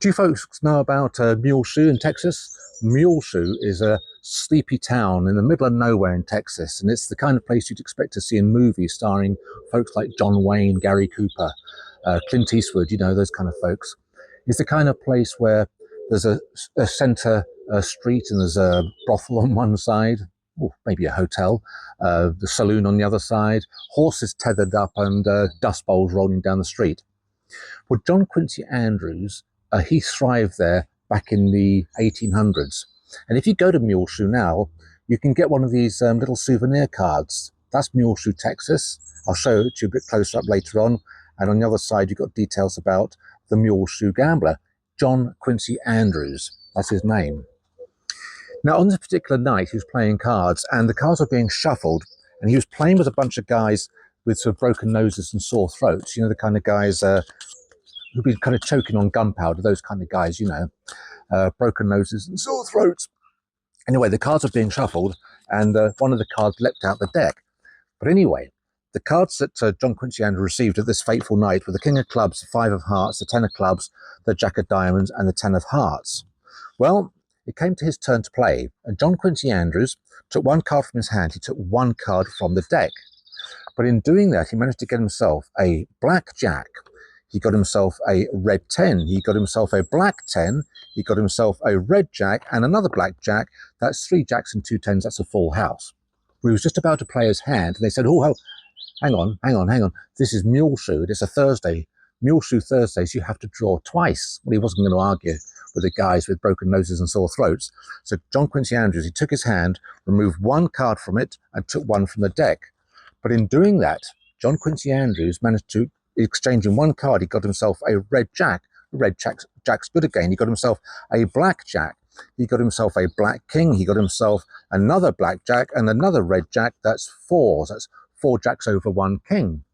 Do you folks know about Muleshoe in Texas? Muleshoe is a sleepy town in the middle of nowhere in Texas, and it's the kind of place you'd expect to see in movies starring folks like John Wayne, Gary Cooper, Clint Eastwood, you know, those kind of folks. It's the kind of place where there's a center street and there's a brothel on one side, or maybe a hotel, the saloon on the other side, horses tethered up and dust bowls rolling down the street. Well, John Quincy Andrews, he thrived there back in the 1800s. And if you go to Muleshoe now, you can get one of these little souvenir cards. That's Muleshoe, Texas. I'll show it to you a bit closer up later on. And on the other side, you've got details about the Muleshoe gambler, John Quincy Andrews. That's his name. Now, on this particular night, he was playing cards, and the cards were being shuffled, and he was playing with a bunch of guys with sort of broken noses and sore throats. You know, the kind of guys who've been kind of choking on gunpowder, those kind of guys, you know, broken noses and sore throats. Anyway, the cards were being shuffled, and one of the cards leapt out the deck. But anyway, the cards that John Quincy Andrews received at this fateful night were the King of Clubs, the Five of Hearts, the Ten of Clubs, the Jack of Diamonds, and the Ten of Hearts. Well, it came to his turn to play, and John Quincy Andrews took one card from his hand. He took one card from the deck. But in doing that, he managed to get himself a black jack. He got himself a red 10. He got himself a black 10. He got himself a red jack and another black jack. That's 3 jacks and 2 10s. That's a full house. He was just about to play his hand, and they said, oh, hang on. This is Muleshoe. It's a Thursday. Muleshoe Thursdays, you have to draw twice. Well, he wasn't going to argue with the guys with broken noses and sore throats. So John Quincy Andrews, he took his hand, removed one card from it, and took one from the deck. But in doing that, John Quincy Andrews managed to exchange in one card. He got himself a red jack. Red jack's good again. He got himself a black jack. He got himself a black king. He got himself another black jack and another red jack. That's 4. That's 4 jacks over 1 king.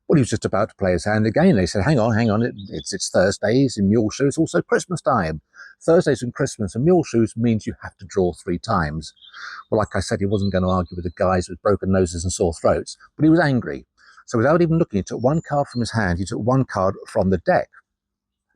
Well, he was just about to play his hand again. They said, hang on, it's Thursdays in Muleshoe. It's also Christmas time. Thursdays and Christmas and Muleshoe means you have to draw 3 times. Well, like I said, he wasn't going to argue with the guys with broken noses and sore throats, but he was angry. So without even looking, he took one card from his hand. He took one card from the deck.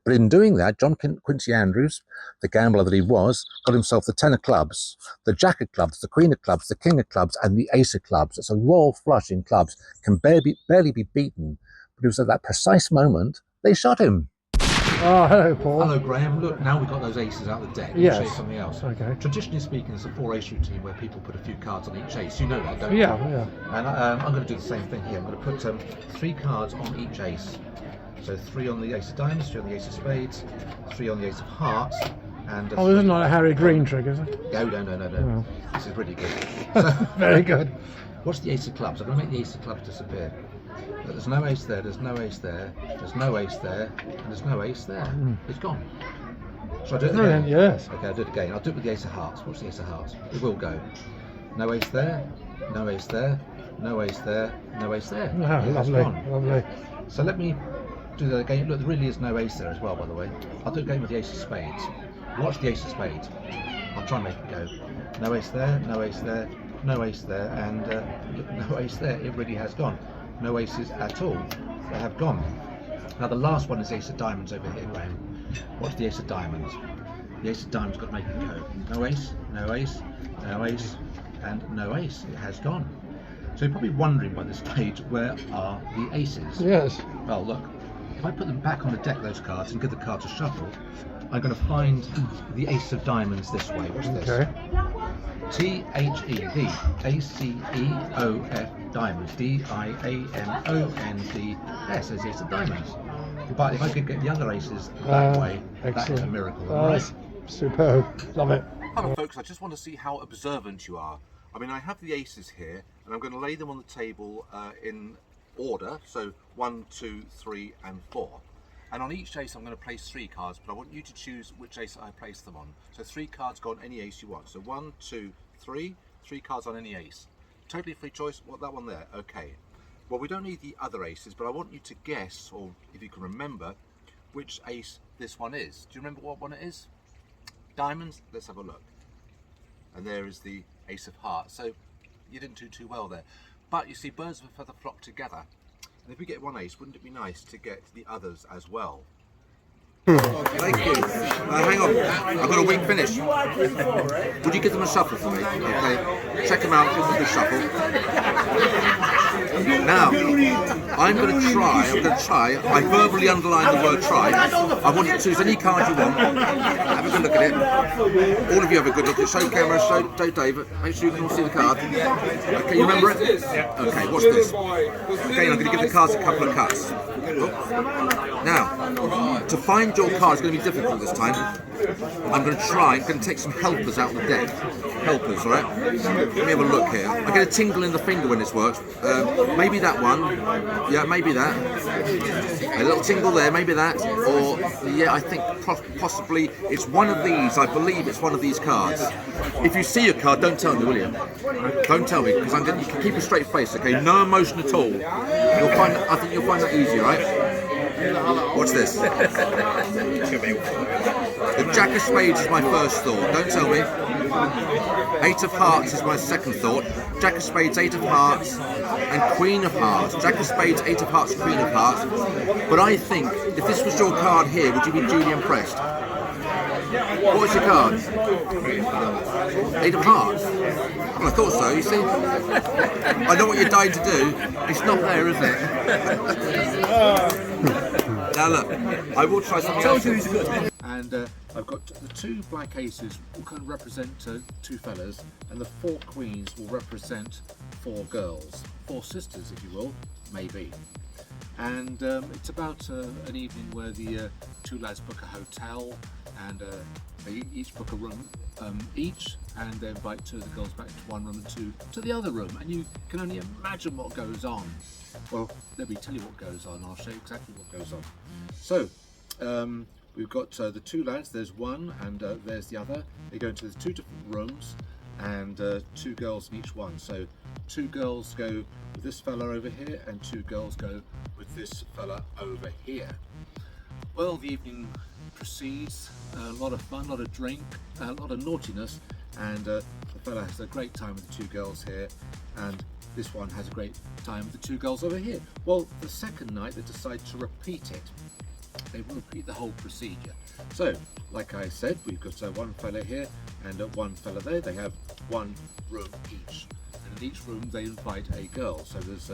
But in doing that, John Quincy Andrews, the gambler that he was, got himself the 10 of clubs, the Jack of clubs, the Queen of clubs, the King of clubs, and the Ace of clubs. It's a royal flush in clubs, can barely be beaten. But it was at that precise moment they shot him. Oh, hello, Paul. Hello, Graham. Look, now we've got those aces out of the deck. Yes. Let's show you something else. Okay. Traditionally speaking, it's a 4-ace routine where people put a few cards on each ace. You know that, don't you? Yeah. And I'm going to do the same thing here. I'm going to put 3 cards on each ace. So 3 on the ace of diamonds, 3 on the ace of spades, 3 on the ace of hearts, and... Oh, this is not a Harry Green trick, is it? No. Oh. This is really good. So, Very good. what's the ace of clubs? I'm going to make the ace of clubs disappear. But there's no ace there, there's no ace there, there's no ace there, and there's no ace there. It's gone. Shall I do it again? Yes. Okay, I'll do it again. I'll do it with the ace of hearts. What's the ace of hearts? It will go. No ace there, no ace there, no ace there, no ace there. Oh, It has lovely, gone. lovely. So let me do that again. Look, there really is no ace there as well, by the way. I'll do it again with the ace of spades. Watch the ace of spades. I'll try and make it go. No ace there, no ace there, no ace there, and look, no ace there. It really has gone. No aces at all. They have gone. Now the last one is ace of diamonds over here, Graham. What's the ace of diamonds? The ace of diamonds got to make it go. No ace, no ace, no ace, and no ace. It has gone. So you're probably wondering by this stage, where are the aces? Yes. Well, look, if I put them back on the deck, those cards, and give the cards a shuffle, I'm going to find the ace of diamonds this way. What's this? Okay. T-H-E-D, A-C-E-O-F, diamonds, D-I-A-M-O-N-D-S, as ace of diamonds. But if I could get the other aces that way, that is a miracle, right? That's superb. Love it. Hello folks, I just want to see how observant you are. I mean, I have the aces here, and I'm going to lay them on the table in order, so 1, 2, 3 and 4. And on each ace I'm going to place 3 cards, but I want you to choose which ace I place them on. So 3 cards go on any ace you want. So 1, 2, 3, 3 cards on any ace. Totally free choice. What, that one there? Okay. Well, we don't need the other aces, but I want you to guess, or if you can remember, which ace this one is. Do you remember what one it is? Diamonds? Let's have a look. And there is the ace of hearts. So you didn't do too well there. But you see, birds of a feather flock together. And if we get one ace, wouldn't it be nice to get the others as well? Can I Thank you. Hang on, I've got a weak finish. Would you give them a shuffle for me? Okay. Check them out, give them a good shuffle. Now, I'm going to try, I verbally underline the word try. I want you to choose any card you want. Have a good look at it. All of you have a good look at it. Show camera, show David. Make sure you can all see the card. Okay, you remember it? Okay, watch this. Again, I'm going to give the cards a couple of cuts. Now, to find your card is going to be difficult this time. I'm going to take some helpers out of the deck. Helpers, alright? Let me have a look here. I get a tingle in the finger when this works. Maybe that one. Yeah, maybe that. A little tingle there, maybe that. Or, yeah, I think possibly it's one of these. I believe it's one of these cards. If you see a card, don't tell me, will you? Don't tell me, because you can keep a straight face, okay? No emotion at all. I think you'll find that easy, right? What's this? The Jack of Spades is my first thought. Don't tell me. Eight of Hearts is my second thought. Jack of Spades, Eight of Hearts, and Queen of Hearts. Jack of Spades, Eight of Hearts, Queen of Hearts. But I think if this was your card here, would you be duly impressed? What was your card? Eight of Hearts. Well, I thought so, you see. I know what you're dying to do. It's not there, is it? Now look, I will try something else. And I've got the two black aces will kind of represent two fellas, and the four queens will represent four girls. Four sisters, if you will, maybe. And it's about an evening where the two lads book a hotel, and they each book a room each, and they invite two of the girls back to one room and two to the other room, and you can only imagine what goes on. Well, let me tell you what goes on. I'll show you exactly what goes on. So, we've got the two lads. There's one, and there's the other. They go into the two different rooms, and two girls in each one. So, two girls go with this fella over here, and two girls go with this fella over here. Well, the evening proceeds. A lot of fun, a lot of drink, a lot of naughtiness, and the fella has a great time with the two girls here, and this one has a great time with the two girls over here. Well, the second night they decide to repeat it. They will repeat the whole procedure. So, like I said, we've got one fella here and one fella there. They have one room each, and in each room they invite a girl. So there's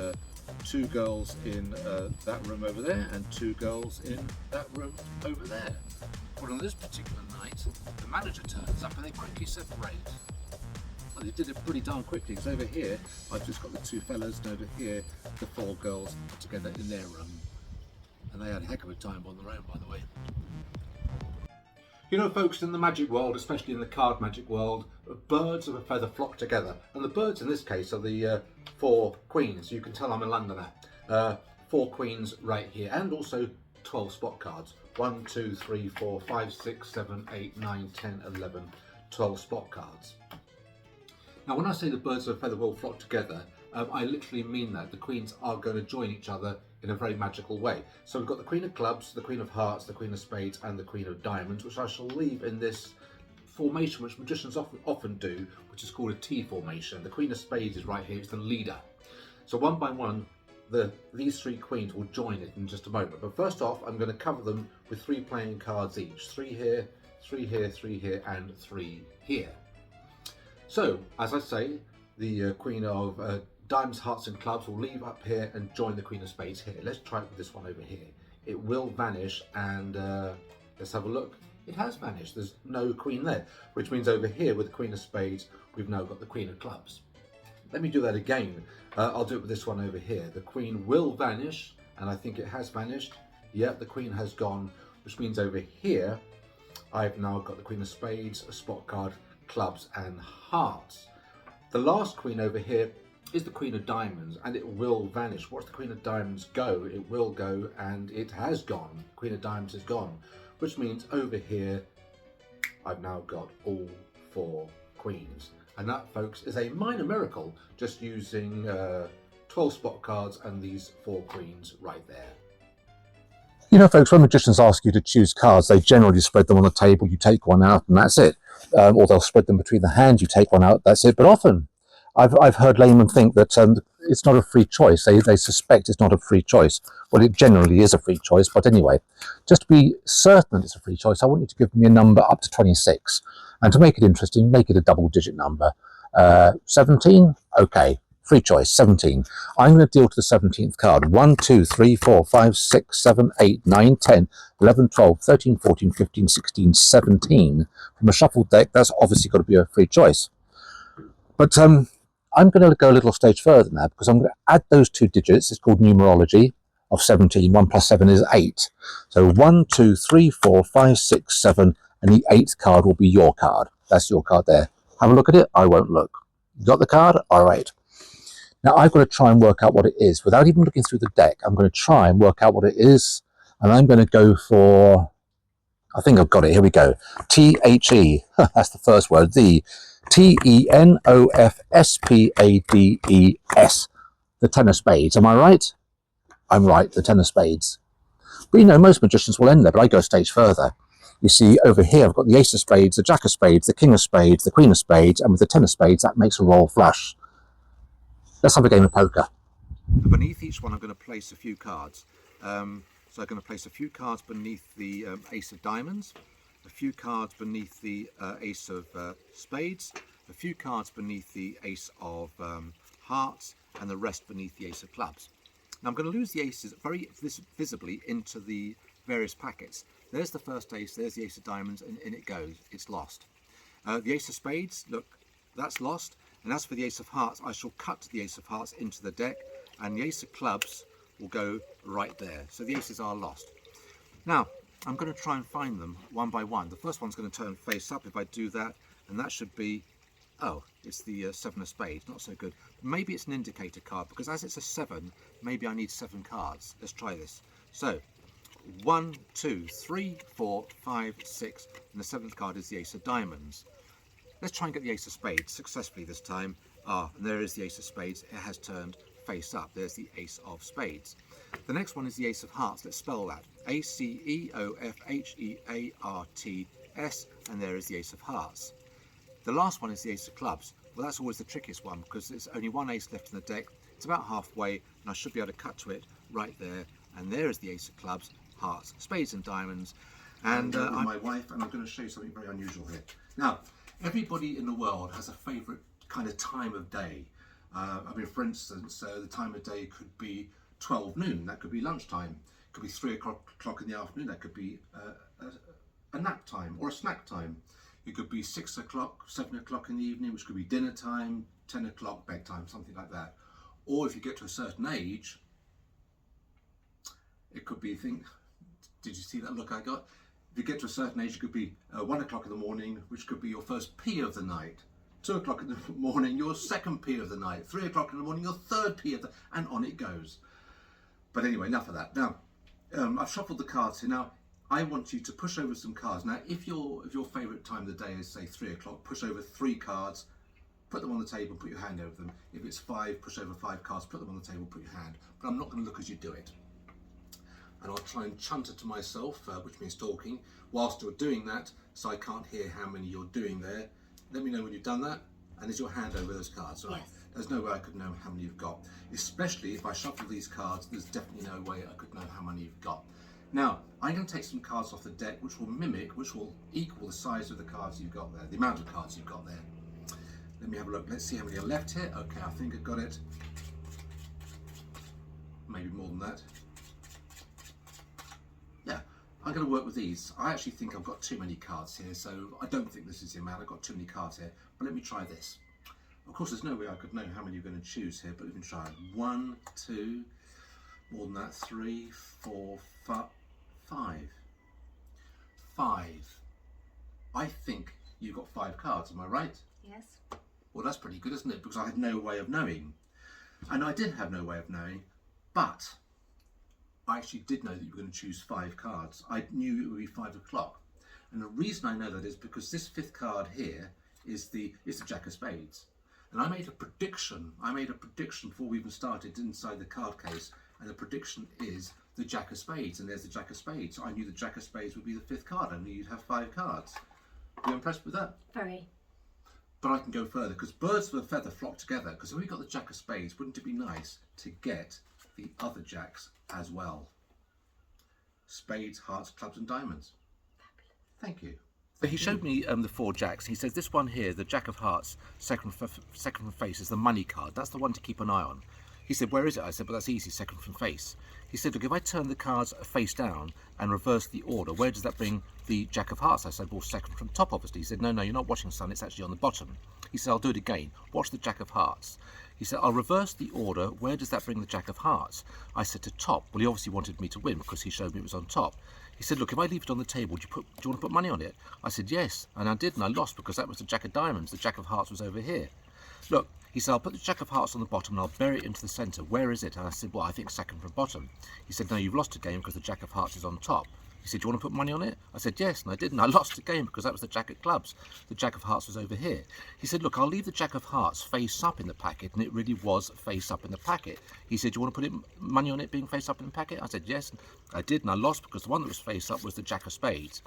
two girls in that room over there and two girls in that room over there. But on this particular night, the manager turns up and they quickly separate. Well, they did it pretty darn quickly, because over here I've just got the two fellas, and over here the four girls together in their room. And they had a heck of a time on their own, by the way. You know, folks, in the magic world, especially in the card magic world, birds of a feather flock together. And the birds in this case are the four queens. You can tell I'm a Londoner. Four queens right here, and also 12 spot cards. 1, 2, 3, 4, 5, 6, 7, 8, 9, 10, 11, 12 spot cards. Now, when I say the birds of a feather will flock together, I literally mean that. The queens are going to join each other in a very magical way. So we've got the Queen of Clubs, the Queen of Hearts, the Queen of Spades, and the Queen of Diamonds, which I shall leave in this formation which magicians often do, which is called a T formation. The Queen of Spades is right here, it's the leader. So one by one, these three queens will join it in just a moment. But first off, I'm going to cover them with 3 playing cards each. 3 here, 3 here, 3 here, and 3 here. So, as I say, the Queen of Diamonds, Hearts and Clubs will leave up here and join the Queen of Spades here. Let's try it with this one over here. It will vanish, and let's have a look. It has vanished. There's no queen there, which means over here with the Queen of Spades, we've now got the Queen of Clubs. Let me do that again. I'll do it with this one over here. The queen will vanish, and I think it has vanished. Yep, the queen has gone, which means over here, I've now got the Queen of Spades, a spot card, clubs and hearts. The last queen over here is the Queen of Diamonds, and it will vanish. Watch the Queen of Diamonds go. It will go, and it has gone. Queen of Diamonds is gone, which means over here, I've now got all 4 queens. And that, folks, is a minor miracle, just using 12 spot cards and these 4 queens right there. You know, folks, when magicians ask you to choose cards, they generally spread them on a table, you take one out, and that's it. Or they'll spread them between the hands, you take one out, that's it. But often, I've heard laymen think that it's not a free choice. They suspect it's not a free choice. Well, it generally is a free choice, but anyway, just to be certain that it's a free choice, I want you to give me a number up to 26. And to make it interesting, make it a double-digit number. 17? Okay. Free choice, 17. I'm going to deal to the 17th card. 1, 2, 3, 4, 5, 6, 7, 8, 9, 10, 11, 12, 13, 14, 15, 16, 17. From a shuffled deck, that's obviously got to be a free choice. But I'm going to go a little stage further now, because I'm going to add those 2 digits. It's called numerology of 17. 1 plus 7 is 8. So 1, 2, 3, 4, 5, 6, 7, and the 8th card will be your card. That's your card there. Have a look at it. I won't look. You got the card? All right. Now I've got to try and work out what it is. Without even looking through the deck, I'm going to try and work out what it is. And I'm going to go for, I think I've got it. Here we go. T-H-E. That's the first word. The T-E-N-O-F-S-P-A-D-E-S. The 10 of spades. Am I right? I'm right, the 10 of spades. But you know, most magicians will end there, but I go a stage further. You see, over here, I've got the ace of spades, the jack of spades, the king of spades, the queen of spades, and with the 10 of spades, that makes a royal flush. Let's have a game of poker. Beneath each one, I'm going to place a few cards. So I'm going to place a few cards beneath the ace of diamonds, a few cards beneath the ace of spades, a few cards beneath the ace of hearts, and the rest beneath the ace of clubs. Now I'm going to lose the aces very visibly into the various packets. There's the first ace, there's the ace of diamonds, and in it goes. It's lost. The ace of spades, look, that's lost. And as for the ace of hearts, I shall cut the ace of hearts into the deck, and the ace of clubs will go right there. So the aces are lost. Now, I'm going to try and find them one by one. The first one's going to turn face up if I do that, and that should be, oh, it's the 7 of spades, not so good. Maybe it's an indicator card, because as it's a 7, maybe I need 7 cards. Let's try this. So, 1, 2, 3, 4, 5, 6, and the 7th card is the ace of diamonds. Let's try and get the ace of spades successfully this time. Ah, and there is the ace of spades. It has turned face up. There's the ace of spades. The next one is the ace of hearts. Let's spell that. A-C-E-O-F-H-E-A-R-T-S, and there is the ace of hearts. The last one is the ace of clubs. Well, that's always the trickiest one, because there's only one ace left in the deck. It's about halfway, and I should be able to cut to it right there. And there is the ace of clubs, hearts, spades and diamonds. And I'm my wife, and I'm going to show you something very unusual here. Now, everybody in the world has a favourite kind of time of day. I mean, for instance, the time of day could be 12 noon, that could be lunchtime. It could be 3 o'clock in the afternoon, that could be a nap time or a snack time. It could be 6 o'clock, 7 o'clock in the evening, which could be dinner time, 10 o'clock, bedtime, something like that. Or if you get to a certain age, it could be, did you see that look I got? If you get to a certain age, it could be 1 o'clock in the morning, which could be your first pee of the night. 2 o'clock in the morning, your second pee of the night. 3 o'clock in the morning, your third pee of the, and on it goes. But anyway, enough of that. Now, I've shuffled the cards here. Now, I want you to push over some cards. Now, if your favourite time of the day is, say, 3 o'clock, push over 3 cards, put them on the table, put your hand over them. If it's 5, push over 5 cards, put them on the table, put your hand. But I'm not going to look as you do it. And I'll try and chant it to myself, which means talking, whilst you're doing that, so I can't hear how many you're doing there. Let me know when you've done that, and is your hand over those cards, right? Yes. There's no way I could know how many you've got. Especially if I shuffle these cards, there's definitely no way I could know how many you've got. Now, I'm going to take some cards off the deck, which will equal the size of the cards you've got there, the amount of cards you've got there. Let me have a look. Let's see how many are left here. Okay, I think I've got it. Maybe more than that. Yeah, I'm going to work with these. I actually think I've got too many cards here, so I don't think this is the amount. I've got too many cards here, but let me try this. Of course, there's no way I could know how many you're going to choose here, but let me try. 1, 2, more than that, 3, 4, 5. 5. I think you've got 5 cards, am I right? Yes. Well, that's pretty good, isn't it? Because I had no way of knowing. And I did have no way of knowing, but I actually did know that you were going to choose 5 cards. I knew it would be 5 o'clock. And the reason I know that is because this 5th card here is the Jack of Spades. And I made a prediction. Before we even started inside the card case. And the prediction is the Jack of Spades. And there's the Jack of Spades. So I knew the Jack of Spades would be the 5th card. I knew you'd have 5 cards. Are you impressed with that? Very. But I can go further, because birds of a feather flock together, because if we got the jack of spades, wouldn't it be nice to get the other jacks as well? Spades, hearts, clubs and diamonds. Thank you. So he showed me the 4 jacks. He says this one here, the jack of hearts, second from face, is the money card. That's the one to keep an eye on. He said, where is it? I said, well, that's easy, second from face. He said, look, if I turn the cards face down and reverse the order, where does that bring the jack of hearts? I said, well, second from top, obviously. He said, no, you're not watching, son, it's actually on the bottom. He said, I'll do it again. Watch the jack of hearts. He said, I'll reverse the order. Where does that bring the jack of hearts? I said, to top. Well, he obviously wanted me to win because he showed me it was on top. He said, look, if I leave it on the table, do you want to put money on it? I said, yes. And I did, and I lost because that was the jack of diamonds. The jack of hearts was over here. Look, he said, I'll put the jack of hearts on the bottom and I'll bury it into the centre. Where is it? And I said, well, I think second from bottom. He said, no, you've lost a game because the jack of hearts is on top. He said, do you want to put money on it? I said, yes, and I did, and I lost the game because that was the jack of clubs. The jack of hearts was over here. He said, look, I'll leave the jack of hearts face up in the packet, and it really was face up in the packet. He said, do you want to put money on it being face up in the packet? I said, yes, and I did, and I lost because the one that was face up was the jack of spades.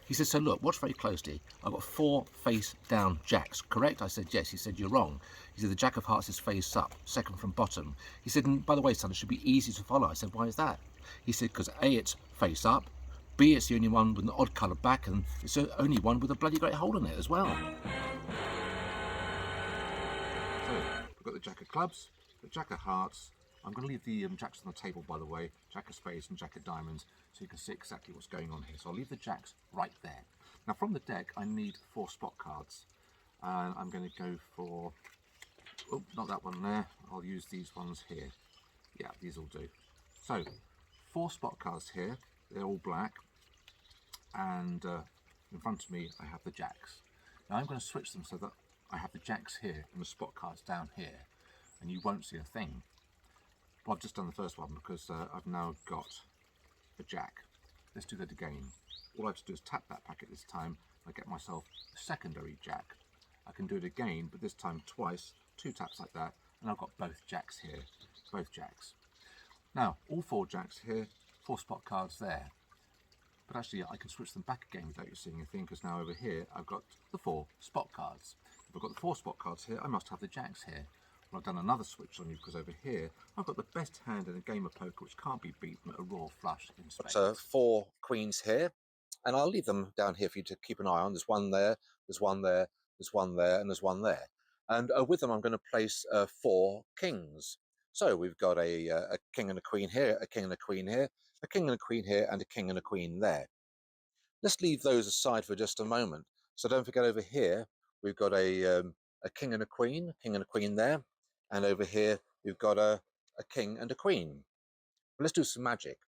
He said, so look, watch very closely. I've got 4 face down jacks, correct? I said, yes. He said, you're wrong. He said, the jack of hearts is face up, second from bottom. He said, and by the way, son, it should be easy to follow. I said, why is that? He said, because A, it's face up, B, it's the only one with an odd coloured back, and it's the only one with a bloody great hole in it as well. So, we've got the jack of clubs, the jack of hearts. I'm going to leave the jacks on the table, by the way, jack of spades and jack of diamonds, so you can see exactly what's going on here. So I'll leave the jacks right there. Now from the deck, I need 4 spot cards. And I'm going to go for, oh, not that one there. I'll use these ones here. Yeah, these will do. So, 4 spot cards here. They're all black. And in front of me, I have the jacks. Now I'm going to switch them so that I have the jacks here and the spot cards down here. And you won't see a thing. Well, I've just done the first one because I've now got a jack. Let's do that again. All I have to do is tap that packet this time. I get myself a secondary jack. I can do it again, but this time twice, 2 taps like that, and I've got both jacks here, both jacks. Now, all 4 jacks here, 4 spot cards there. But actually, I can switch them back again without you seeing a thing, because now over here, I've got the 4 spot cards. If I've got the 4 spot cards here, I must have the jacks here. Well, I've done another switch on you because over here I've got the best hand in a game of poker which can't be beaten at a raw flush in spades. So 4 queens here, and I'll leave them down here for you to keep an eye on. There's one there, there's one there, there's one there, and there's one there. And with them I'm going to place 4 kings. So we've got a king and a queen here, a king and a queen here, a king and a queen here, and a king and a queen there. Let's leave those aside for just a moment. So don't forget over here we've got a king and a queen there. And over here, we've got a king and a queen. But let's do some magic.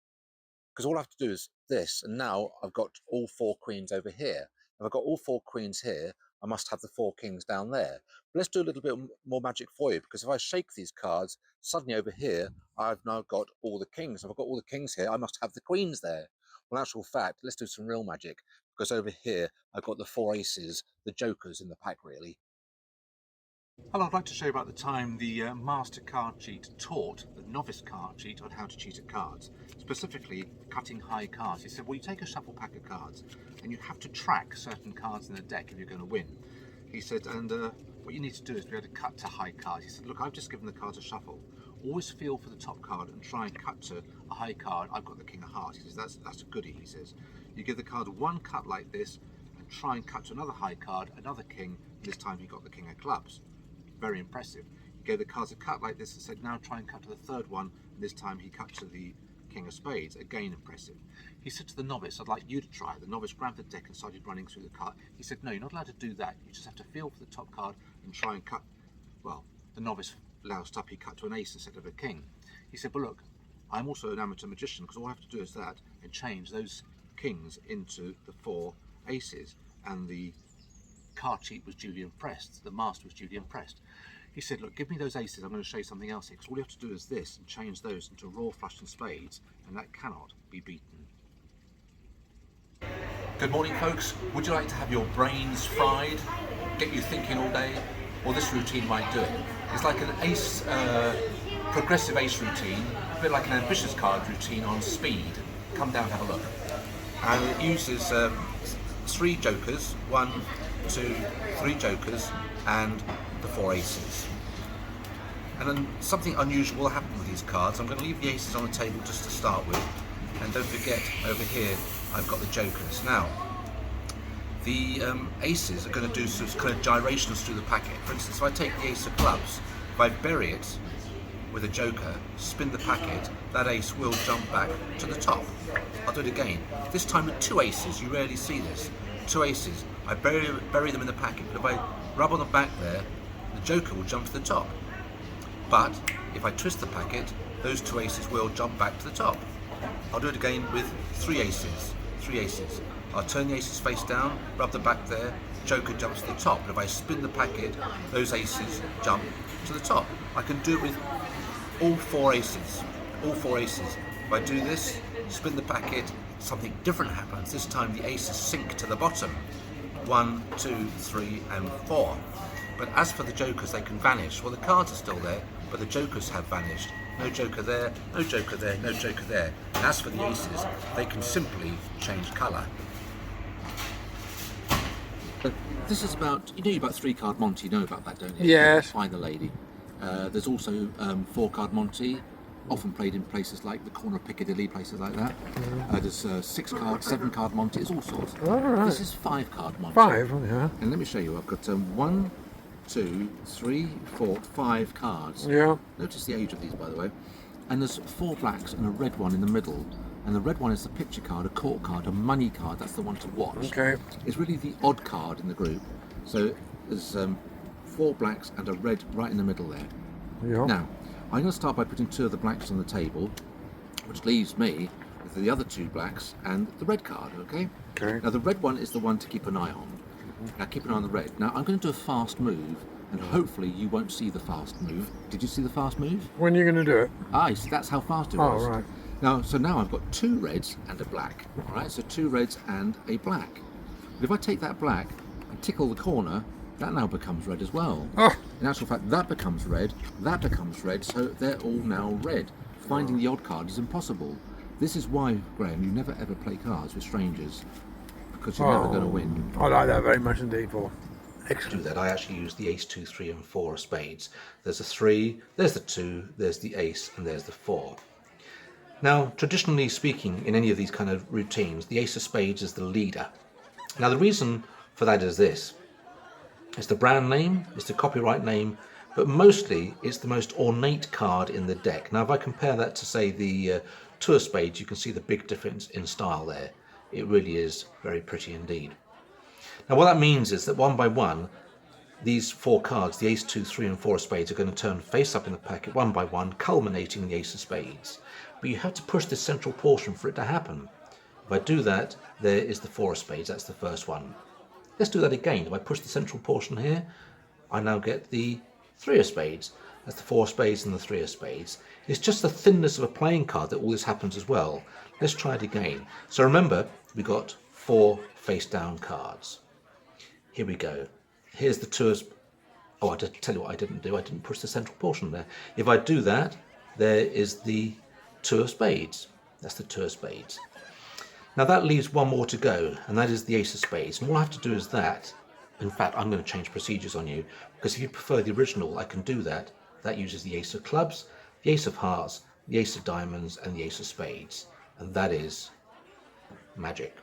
Because all I have to do is this, and now I've got all 4 queens over here. If I've got all 4 queens here, I must have the 4 kings down there. But let's do a little bit more magic for you, because if I shake these cards, suddenly over here, I've now got all the kings. If I've got all the kings here, I must have the queens there. Well, in actual fact, let's do some real magic, because over here, I've got the 4 aces, the jokers in the pack, really. Hello, I'd like to show you about the time the master card cheat taught the novice card cheat on how to cheat at cards, specifically cutting high cards. He said, well, you take a shuffle pack of cards and you have to track certain cards in the deck if you're going to win. He said, and what you need to do is be able to cut to high cards. He said, look, I've just given the cards a shuffle. Always feel for the top card and try and cut to a high card. I've got the king of hearts. He says, that's a goodie, he says. You give the card one cut like this and try and cut to another high card, another king, and this time he got the king of clubs. Very impressive. He gave the cards a cut like this and said, now try and cut to the third one, and this time he cut to the king of spades. Again impressive. He said to the novice, I'd like you to try. The novice grabbed the deck and started running through the card. He said, no, you're not allowed to do that. You just have to feel for the top card and try and cut. Well, the novice loused up, he cut to an ace instead of a king. He said, well look, I'm also an amateur magician, because all I have to do is that and change those kings into the 4 aces, and the card cheat was duly impressed. The master was duly impressed. He said, look, give me those aces, I'm going to show you something else here, because all you have to do is this and change those into raw flush and spades, and that cannot be beaten. Good morning, folks. Would you like to have your brains fried, get you thinking all day? Well, this routine might do it. It's like an ace, progressive ace routine, a bit like an ambitious card routine on speed. Come down, have a look. And it uses 3 jokers, 1, 2, 3 jokers, and the 4 aces. And then something unusual will happen with these cards. I'm going to leave the aces on the table just to start with, and don't forget over here I've got the jokers. Now, the aces are going to do some kind of gyrations through the packet. For instance, if I take the ace of clubs, if I bury it with a joker, spin the packet, that ace will jump back to the top. I'll do it again. This time with 2 aces, you rarely see this. 2 aces, I bury them in the packet, but if I rub on the back there, the joker will jump to the top. But if I twist the packet, those 2 aces will jump back to the top. I'll do it again with 3 aces. 3 aces. I'll turn the aces face down, rub the back there, joker jumps to the top. But if I spin the packet, those aces jump to the top. I can do it with all 4 aces. All 4 aces. If I do this, spin the packet, something different happens. This time the aces sink to the bottom. 1, 2, 3, and 4. But as for the jokers, they can vanish. Well, the cards are still there, but the jokers have vanished. No joker there, no joker there, no joker there. And as for the aces, they can simply change colour. This is about, about 3-card Monty, you know about that, don't you? Yes. Find the Lady. There's also 4-card Monty, often played in places like the corner of Piccadilly, places like that. There's 6-card, 7-card Monty, it's all sorts. All right. This is 5-card Monty. 5, yeah. And let me show you, I've got 1, 2, 3, 4, 5 cards. Yeah. Notice the age of these, by the way. And there's 4 blacks and a red one in the middle. And the red one is the picture card, a court card, a money card. That's the one to watch. Okay. It's really the odd card in the group. So there's 4 blacks and a red right in the middle there. Yeah. Now, I'm going to start by putting 2 of the blacks on the table, which leaves me with the other 2 blacks and the red card, okay? Okay. Now, the red one is the one to keep an eye on. Now, keep an eye on the red. Now, I'm going to do a fast move, and hopefully you won't see the fast move. Did you see the fast move? When are you going to do it? Ah, you see, that's how fast it Oh, was. right. So now I've got 2 reds and a black. All right, so 2 reds and a black. But if I take that black and tickle the corner, that now becomes red as well. Oh. In actual fact, that becomes red, so they're all now red. Finding the odd card is impossible. This is why, Graham, you never ever play cards with strangers, because you're never going to win. I like that very much indeed, Paul. To Excellent. do that, I actually use the ace, 2, 3, and 4 of spades. There's a 3, there's the 2, there's the ace, and there's the 4. Now, traditionally speaking, in any of these kind of routines, the ace of spades is the leader. Now, the reason for that is this. It's the brand name, it's the copyright name, but mostly it's the most ornate card in the deck. Now, if I compare that to, say, the 2 of spades, you can see the big difference in style there. It really is very pretty indeed. Now, what that means is that one by one, these 4 cards, the ace, 2, 3, and 4 of spades, are going to turn face up in the packet one by one, culminating in the ace of spades. But you have to push this central portion for it to happen. If I do that, there is the 4 of spades, that's the first one. Let's do that again. If I push the central portion here, I now get the 3 of spades. That's the 4 of spades and the 3 of spades. It's just the thinness of a playing card that all this happens as well. Let's try it again. So remember, we got 4 face down cards. Here we go. Here's the 2 of... Oh, I did tell you what I didn't do. I didn't push the central portion there. If I do that, there is the 2 of spades. That's the 2 of spades. Now that leaves one more to go, and that is the ace of spades. And all I have to do is that. In fact, I'm going to change procedures on you, because if you prefer the original, I can do that. That uses the ace of clubs, the ace of hearts, the ace of diamonds, and the ace of spades. And that is magic.